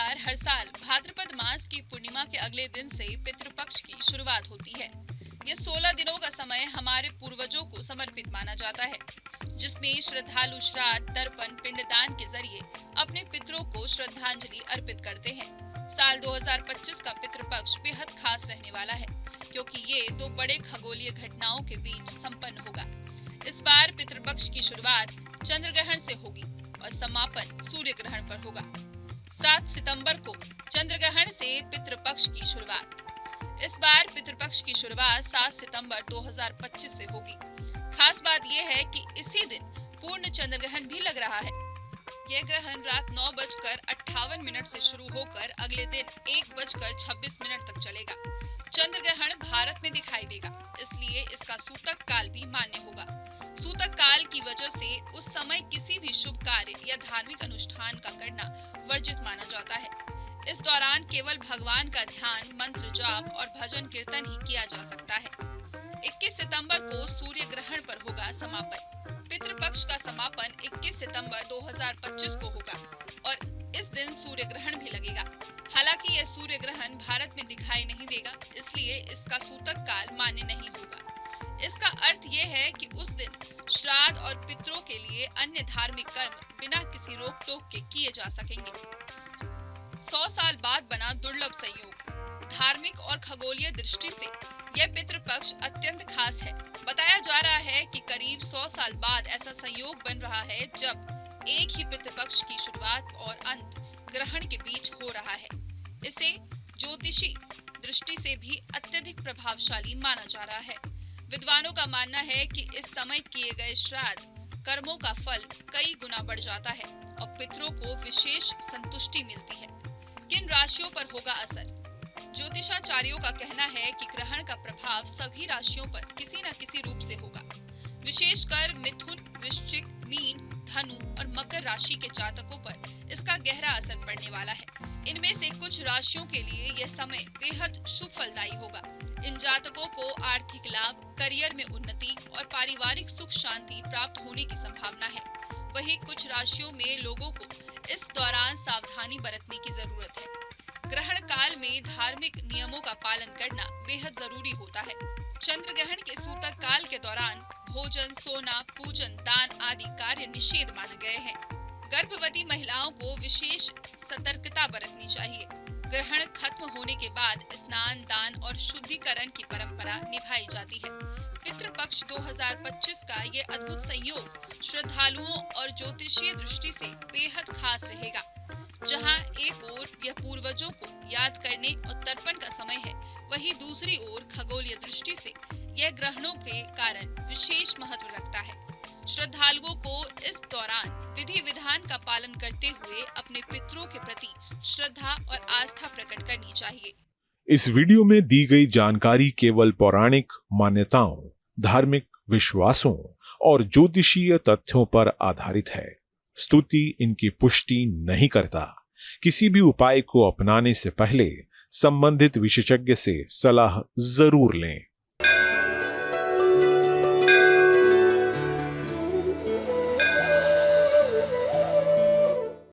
अनुसार हर साल भाद्रपद मास की पूर्णिमा के अगले दिन से पितृपक्ष की शुरुआत होती है। ये 16 दिनों का समय हमारे पूर्वजों को समर्पित माना जाता है, जिसमें श्रद्धालु श्राद्ध, तर्पण, पिंडदान के जरिए अपने पितरों को श्रद्धांजलि अर्पित करते हैं। साल 2025 का पितृपक्ष बेहद खास रहने वाला है, क्योंकि ये दो बड़े खगोलीय घटनाओं के बीच संपन्न होगा। इस बार पितृपक्ष की शुरुआत चंद्र ग्रहण से होगी और समापन सूर्य ग्रहण पर होगा। 7 सितंबर को चंद्र ग्रहण से पितृपक्ष की शुरुआत। इस बार पितृपक्ष की शुरुआत 7 सितंबर 2025 से होगी। खास बात यह है कि इसी दिन पूर्ण चंद्र ग्रहण भी लग रहा है। यह ग्रहण रात 9:58 से शुरू होकर अगले दिन 1:26 तक चलेगा। चंद्र ग्रहण भारत में दिखाई देगा, इसलिए इसका सूतक काल भी मान्य होगा। सूतक काल की वजह से उस समय किसी भी शुभ कार्य या धार्मिक अनुष्ठान का करना वर्जित माना जाता है। इस दौरान केवल भगवान का ध्यान, मंत्र जाप और भजन कीर्तन ही किया जा सकता है। 21 सितंबर को सूर्य ग्रहण पर होगा समापन। पितृपक्ष का समापन 21 सितंबर 2025 को होगा और इस दिन सूर्य ग्रहण भी लगेगा। हालांकि यह सूर्य ग्रहण भारत में दिखाई नहीं देगा, इसलिए इसका सूतक काल मान्य नहीं होगा। इसका अर्थ ये है कि उस दिन श्राद्ध और पितरों के लिए अन्य धार्मिक कर्म बिना किसी रोक टोक के किए जा सकेंगे। 100 साल बाद बना दुर्लभ संयोग। धार्मिक और खगोलीय दृष्टि से यह पितृपक्ष अत्यंत खास है। बताया जा रहा है कि करीब 100 साल बाद ऐसा संयोग बन रहा है जब एक ही पितृपक्ष की शुरुआत और अंत ग्रहण के बीच हो रहा है। इसे ज्योतिषी दृष्टि से भी अत्यधिक प्रभावशाली माना जा रहा है। विद्वानों का मानना है कि इस समय किए गए श्राद्ध कर्मों का फल कई गुना बढ़ जाता है और पितरों को विशेष संतुष्टि मिलती है। किन राशियों पर होगा असर? ज्योतिषाचार्यों का कहना है कि ग्रहण का प्रभाव सभी राशियों पर किसी न किसी रूप से होगा। विशेषकर मिथुन, वृश्चिक, मीन, धनु और मकर राशि के जातकों पर इसका गहरा असर पड़ने वाला है। इनमें से कुछ राशियों के लिए यह समय बेहद शुभ फलदायी होगा। इन जातकों को आर्थिक लाभ, करियर में उन्नति और पारिवारिक सुख शांति प्राप्त होने की संभावना है। वहीं कुछ राशियों में लोगों को इस दौरान सावधानी बरतने की जरूरत है। ग्रहण काल में धार्मिक नियमों का पालन करना बेहद जरूरी होता है। चंद्र ग्रहण के सूतक काल के दौरान भोजन, सोना, पूजन, दान आदि कार्य निषेध माने गए हैं। गर्भवती महिलाओं को विशेष सतर्कता बरतनी चाहिए। ग्रहण खत्म होने के बाद स्नान, दान और शुद्धिकरण की परंपरा निभाई जाती है। पितृपक्ष 2025 का ये अद्भुत संयोग श्रद्धालुओं और ज्योतिषीय दृष्टि से बेहद खास रहेगा। जहां एक ओर यह पूर्वजों को याद करने और तर्पण का समय है, वहीं दूसरी ओर खगोलीय दृष्टि से यह ग्रहणों के कारण विशेष महत्व रखता है। श्रद्धालुओं को इस दौरान विधि विधान का पालन करते हुए अपने पितरों के प्रति श्रद्धा और आस्था प्रकट करनी चाहिए। इस वीडियो में दी गई जानकारी केवल पौराणिक मान्यताओं, धार्मिक विश्वासों और ज्योतिषीय तथ्यों पर आधारित है। स्तुति इनकी पुष्टि नहीं करता। किसी भी उपाय को अपनाने से पहले संबंधित विशेषज्ञ से सलाह जरूर लें।